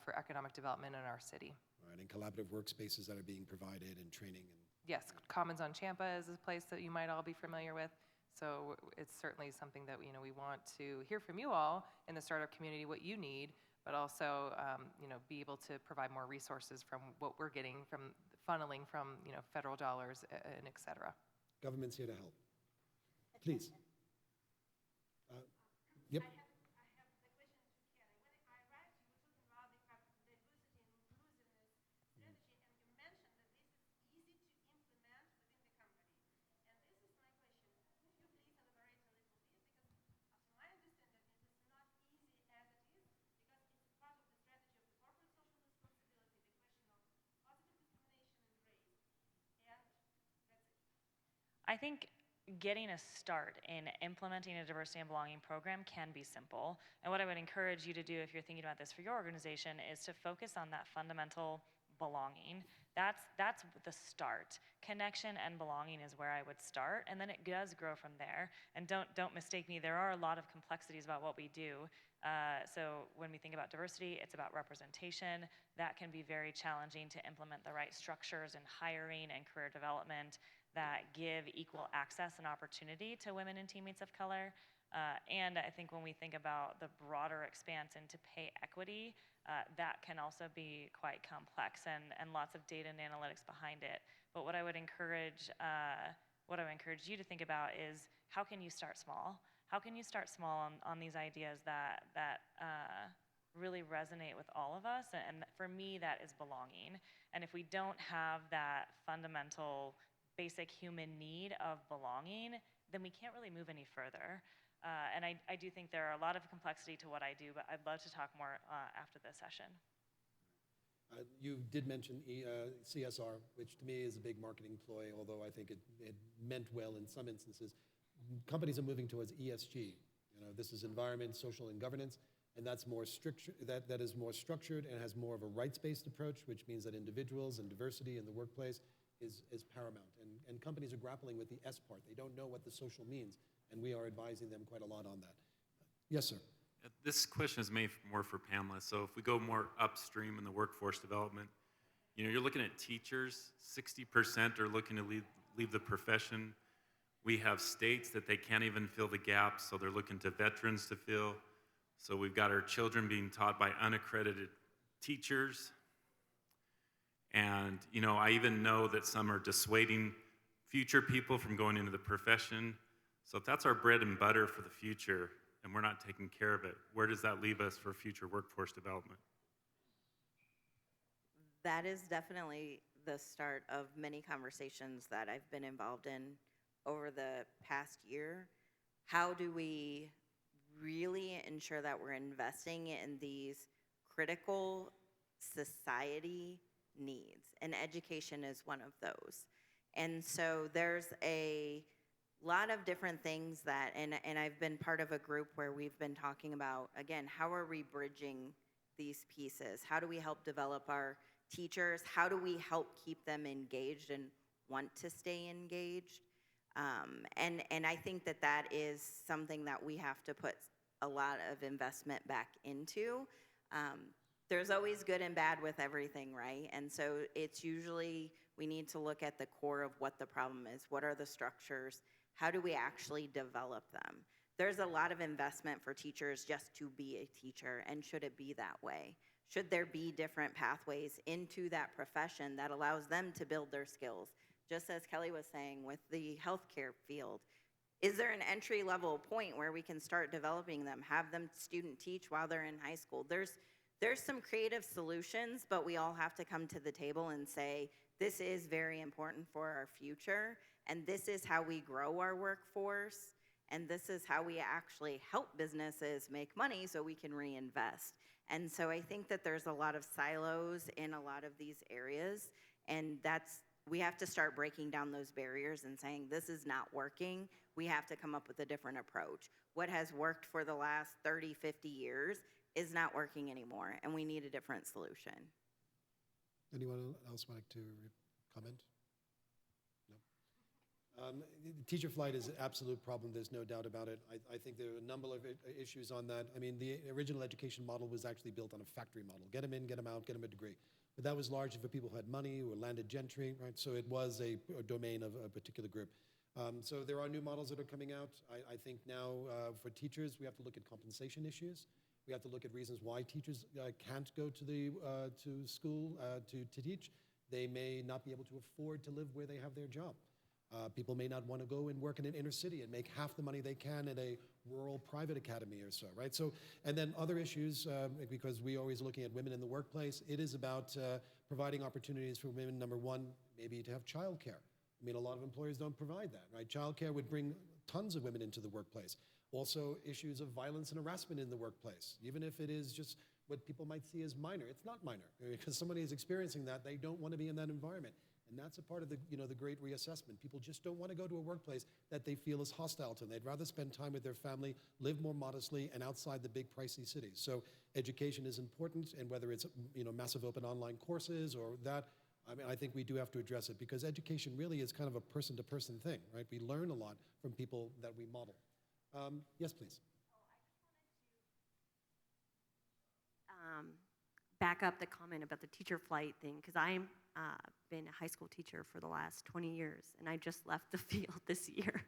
for economic development in our city. Right, and collaborative workspaces that are being provided and training. Yes, Commons on Champa is a place that you might all be familiar with. So it's certainly something that we want to hear from you all in the startup community, what you need, but also, be able to provide more resources from what we're getting from funneling from, federal dollars and et cetera. Government's here to help. Please. Yep. I think getting a start in implementing a diversity and belonging program can be simple. And what I would encourage you to do if you're thinking about this for your organization is to focus on that fundamental belonging. That's the start. Connection and belonging is where I would start, and then it does grow from there. And don't mistake me, there are a lot of complexities about what we do. So when we think about diversity, it's about representation. That can be very challenging to implement the right structures in hiring and career development that give equal access and opportunity to women and teammates of color. And I think when we think about the broader expanse into pay equity, that can also be quite complex and lots of data and analytics behind it. But what I would encourage you to think about is, how can you start small? How can you start small on these ideas that really resonate with all of us? And for me, that is belonging. And if we don't have that fundamental basic human need of belonging, then we can't really move any further. And I do think there are a lot of complexity to what I do, but I'd love to talk more after this session. You did mention CSR, which to me is a big marketing ploy, although I think it meant well in some instances. Companies are moving towards ESG. This is environment, social, and governance, and that's more that is more structured and has more of a rights-based approach, which means that individuals and diversity in the workplace is paramount. And companies are grappling with the S part. They don't know what the social means, and we are advising them quite a lot on that. Yes, sir. This question is made more for Pamela. So if we go more upstream in the workforce development, you're looking at teachers. 60% are looking to leave the profession. We have states that they can't even fill the gaps, so they're looking to veterans to fill. So we've got our children being taught by unaccredited teachers. And, I even know that some are dissuading future people from going into the profession. So if that's our bread and butter for the future, and we're not taking care of it, where does that leave us for future workforce development? That is definitely the start of many conversations that I've been involved in over the past year. How do we really ensure that we're investing in these critical society needs? And education is one of those. And so there's a lot of different things that, and I've been part of a group where we've been talking about, again, how are we bridging these pieces? How do we help develop our teachers? How do we help keep them engaged and want to stay engaged? And I think that is something that we have to put a lot of investment back into. There's always good and bad with everything, right? And so it's usually, we need to look at the core of what the problem is. What are the structures? How do we actually develop them? There's a lot of investment for teachers just to be a teacher, and should it be that way? Should there be different pathways into that profession that allows them to build their skills? Just as Kelly was saying with the healthcare field, is there an entry-level point where we can start developing them, have them student teach while they're in high school? There's some creative solutions, but we all have to come to the table and say, this is very important for our future, and this is how we grow our workforce, and this is how we actually help businesses make money so we can reinvest. And so I think that there's a lot of silos in a lot of these areas, and we have to start breaking down those barriers and saying, this is not working. We have to come up with a different approach. What has worked for the last 30, 50 years is not working anymore, and we need a different solution. Anyone else like to comment? No. Teacher flight is an absolute problem. There's no doubt about it. I think there are a number of issues on that. I mean, the original education model was actually built on a factory model. Get them in, get them out, get them a degree. But that was largely for people who had money, who were landed gentry, right? So it was a domain of a particular group. So there are new models that are coming out. I think now for teachers, we have to look at compensation issues. We have to look at reasons why teachers can't go to school to teach. They may not be able to afford to live where they have their job. People may not want to go and work in an inner city and make half the money they can at a rural private academy or so, right? So, and then other issues, because we're always looking at women in the workplace, it is about providing opportunities for women, number one, maybe to have childcare. I mean, a lot of employers don't provide that, right? Childcare would bring tons of women into the workplace. Also, issues of violence and harassment in the workplace, even if it is just what people might see as minor. It's not minor, because somebody is experiencing that, they don't want to be in that environment. And that's a part of the, the great reassessment. People just don't want to go to a workplace that they feel is hostile to them. They'd rather spend time with their family, live more modestly, and outside the big pricey cities. So education is important, and whether it's massive open online courses or that, I mean, I think we do have to address it, because education really is kind of a person-to-person thing, right? We learn a lot from people that we model. Yes, please. Back up the comment about the teacher flight thing, because I've been a high school teacher for the last 20 years, and I just left the field this year.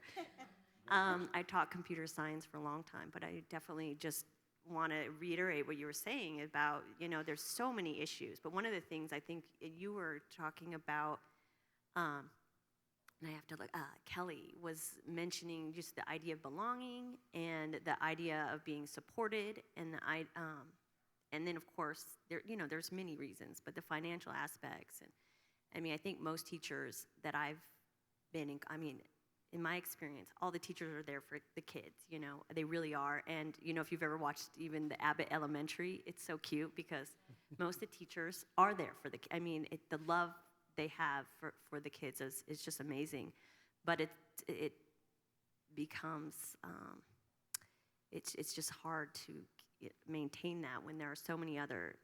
I taught computer science for a long time, but I definitely just want to reiterate what you were saying about, there's so many issues. But one of the things I think you were talking about, and I have to look, Kelly was mentioning just the idea of belonging and the idea of being supported, and then of course there's many reasons, but the financial aspects. And I mean, I think most teachers that I've been in my experience, all the teachers are there for the kids, they really are. And if you've ever watched even the Abbott Elementary, it's so cute, because most of the teachers are there for the love they have for the kids is just amazing. But it becomes it's just hard to maintain that when there are so many other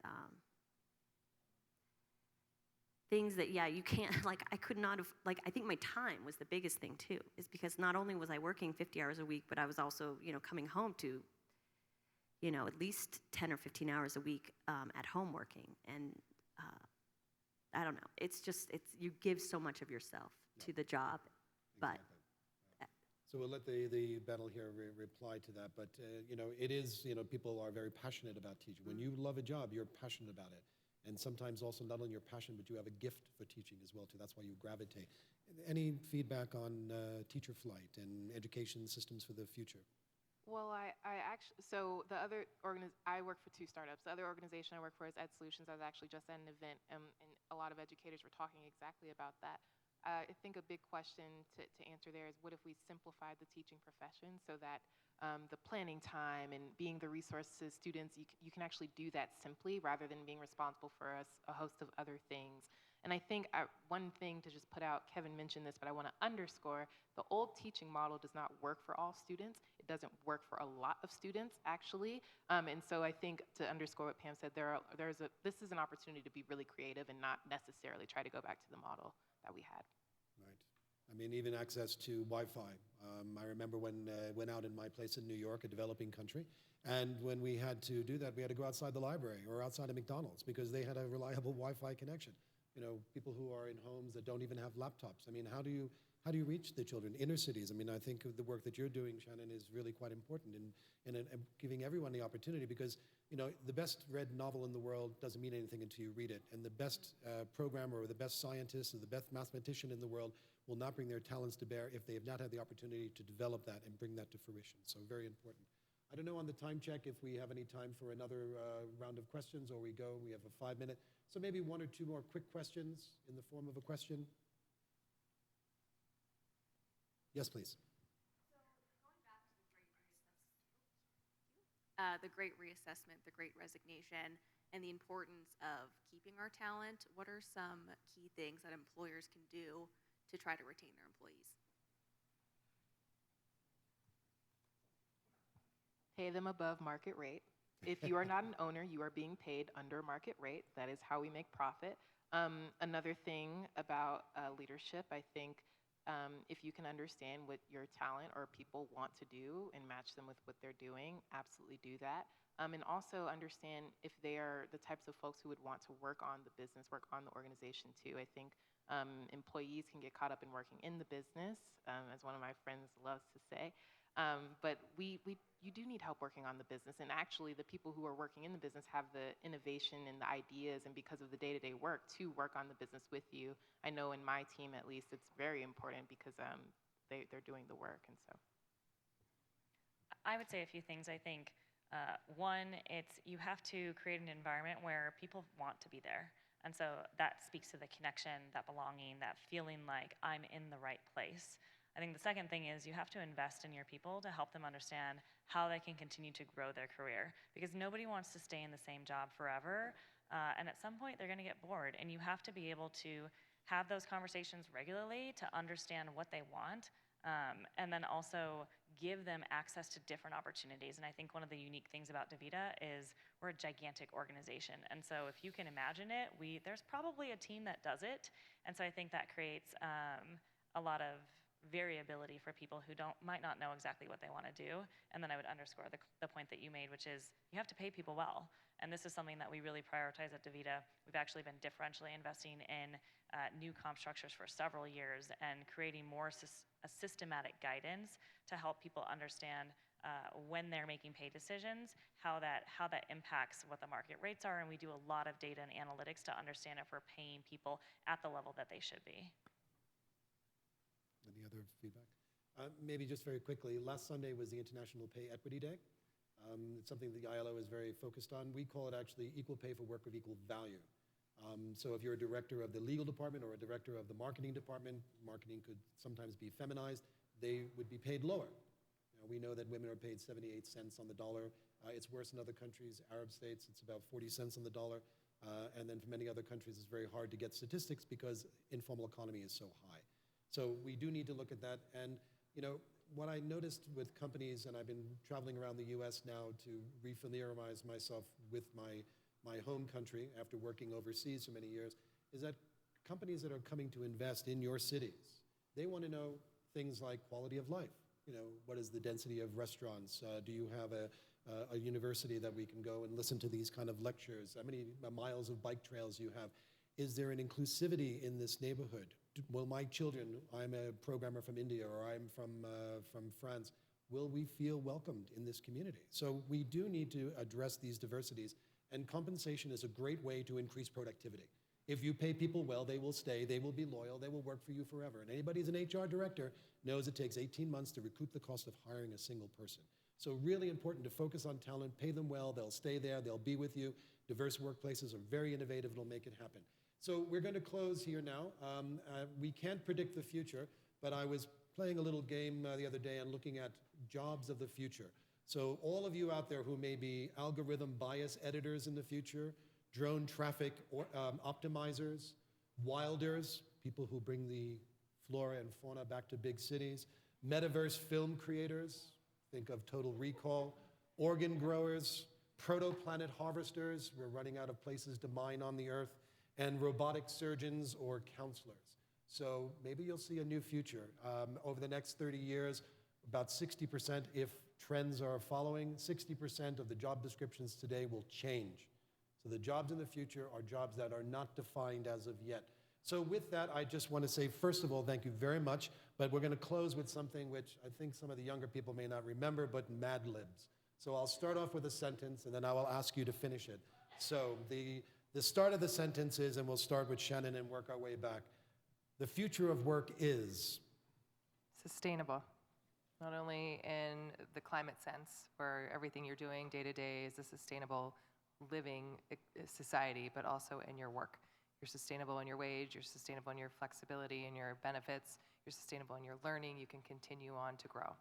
things that you can't, I could not have, I think my time was the biggest thing too, is because not only was I working 50 hours a week, but I was also coming home to at least 10 or 15 hours a week at home working. And I don't know, it's you give so much of yourself to the job. But so we'll let the panel here reply to that. But it is, people are very passionate about teaching. When you love a job, you're passionate about it. And sometimes also not only your passion, but you have a gift for teaching as well too. That's why you gravitate. Any feedback on teacher flight and education systems for the future? Well, I work for two startups. The other organization I work for is Ed Solutions. I was actually just at an event, and a lot of educators were talking exactly about that. I think a big question to answer there is, what if we simplified the teaching profession so that the planning time and being the resource to students, you can actually do that simply, rather than being responsible for a host of other things. And I think one thing to just put out, Kevin mentioned this, but I want to underscore, the old teaching model does not work for all students. It doesn't work for a lot of students, actually. And so I think, to underscore what Pam said, this is an opportunity to be really creative and not necessarily try to go back to the model that we had. Right. I mean, even access to Wi-Fi. I remember when I went out in my place in New York, a developing country, and when we had to do that, we had to go outside the library or outside of McDonald's, because they had a reliable Wi-Fi connection. People who are in homes that don't even have laptops. I mean, how do you reach the children? Inner cities. I mean, I think the work that you're doing, Shannon, is really quite important in giving everyone the opportunity, because the best read novel in the world doesn't mean anything until you read it, and the best programmer or the best scientist or the best mathematician in the world will not bring their talents to bear if they have not had the opportunity to develop that and bring that to fruition. So very important. I don't know on the time check if we have any time for another round of questions, or we have a 5-minute. So maybe one or two more quick questions in the form of a question. Yes, please. So going back to the great reassessment, the great resignation, and the importance of keeping our talent, what are some key things that employers can do to try to retain their employees? Pay them above market rate. If you are not an owner, you are being paid under market rate. That is how we make profit. Another thing about leadership, I think, if you can understand what your talent or people want to do and match them with what they're doing, absolutely do that. And also understand if they are the types of folks who would want to work on the business, work on the organization too. I think Employees can get caught up in working in the business, as one of my friends loves to say. But you do need help working on the business. And actually, the people who are working in the business have the innovation and the ideas, and because of the day-to-day work, to work on the business with you. I know in my team, at least, it's very important because they're doing the work, and so. I would say a few things. I think one, it's you have to create an environment where people want to be there. And so that speaks to the connection, that belonging, that feeling like I'm in the right place. I think the second thing is you have to invest in your people to help them understand how they can continue to grow their career, because nobody wants to stay in the same job forever. And at some point, they're going to get bored. And you have to be able to have those conversations regularly to understand what they want, and then also give them access to different opportunities. And I think one of the unique things about DaVita is we're a gigantic organization. And so if you can imagine it, there's probably a team that does it. And so I think that creates a lot of variability for people who might not know exactly what they want to do. And then I would underscore the point that you made, which is you have to pay people well. And this is something that we really prioritize at DaVita. We've actually been differentially investing in new comp structures for several years and creating more a systematic guidance to help people understand when they're making pay decisions, how that impacts what the market rates are. And we do a lot of data and analytics to understand if we're paying people at the level that they should be. Any other feedback? Maybe just very quickly, last Sunday was the International Pay Equity Day. It's something the ILO is very focused on. We call it actually equal pay for work of equal value. So if you're a director of the legal department or a director of the marketing department, marketing could sometimes be feminized, they would be paid lower. We know that women are paid 78 cents on the dollar. It's worse in other countries. Arab states, it's about 40 cents on the dollar. And then for many other countries, it's very hard to get statistics because informal economy is so high. So we do need to look at that. And what I noticed with companies, and I've been traveling around the US now to refamiliarize myself with my home country after working overseas for many years, is that companies that are coming to invest in your cities, they want to know things like quality of life. What is the density of restaurants? Do you have a university that we can go and listen to these kind of lectures? How many miles of bike trails you have? Is there an inclusivity in this neighborhood? Will my children, I'm a programmer from India or I'm from France, will we feel welcomed in this community? So we do need to address these diversities, and compensation is a great way to increase productivity. If you pay people well, they will stay, they will be loyal, they will work for you forever. And anybody who's an HR director knows it takes 18 months to recoup the cost of hiring a single person. So really important to focus on talent, pay them well, they'll stay there, they'll be with you. Diverse workplaces are very innovative, it'll make it happen. So we're going to close here now. We can't predict the future, but I was playing a little game the other day and looking at jobs of the future. So all of you out there who may be algorithm bias editors in the future, drone traffic optimizers, wilders, people who bring the flora and fauna back to big cities, metaverse film creators, think of Total Recall, organ growers, protoplanet harvesters, we're running out of places to mine on the earth, and robotic surgeons or counselors. So maybe you'll see a new future. Over the next 30 years, about 60%, if trends are following, 60% of the job descriptions today will change. So the jobs in the future are jobs that are not defined as of yet. So with that, I just want to say, first of all, thank you very much, but we're going to close with something which I think some of the younger people may not remember, but Mad Libs. So I'll start off with a sentence, and then I will ask you to finish it. So the start of the sentence is, and we'll start with Shannon and work our way back, the future of work is? Sustainable. Not only in the climate sense, where everything you're doing day to day is a sustainable living society, but also in your work. You're sustainable in your wage, you're sustainable in your flexibility and your benefits, you're sustainable in your learning, you can continue on to grow.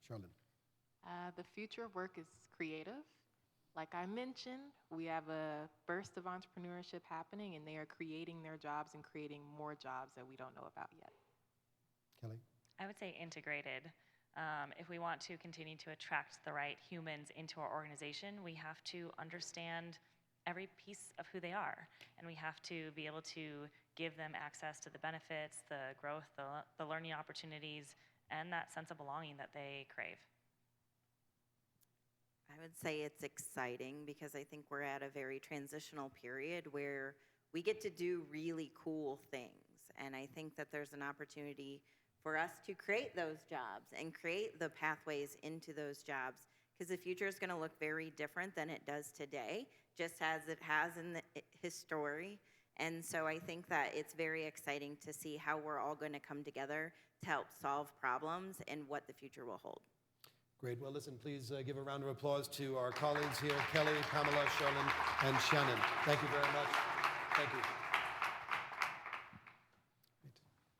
Charlotte. The future of work is creative. Like I mentioned, we have a burst of entrepreneurship happening, and they are creating their jobs and creating more jobs that we don't know about yet. Kelly? I would say integrated. If we want to continue to attract the right humans into our organization, we have to understand every piece of who they are, and we have to be able to give them access to the benefits, the growth, the learning opportunities, and that sense of belonging that they crave. I would say it's exciting because I think we're at a very transitional period where we get to do really cool things. And I think that there's an opportunity for us to create those jobs and create the pathways into those jobs, because the future is going to look very different than it does today, just as it has in the history. And so I think that it's very exciting to see how we're all going to come together to help solve problems and what the future will hold. Great. Well, listen, please give a round of applause to our colleagues here, Kelly, Pamela, Charlene, and Shannon. Thank you very much. Thank you.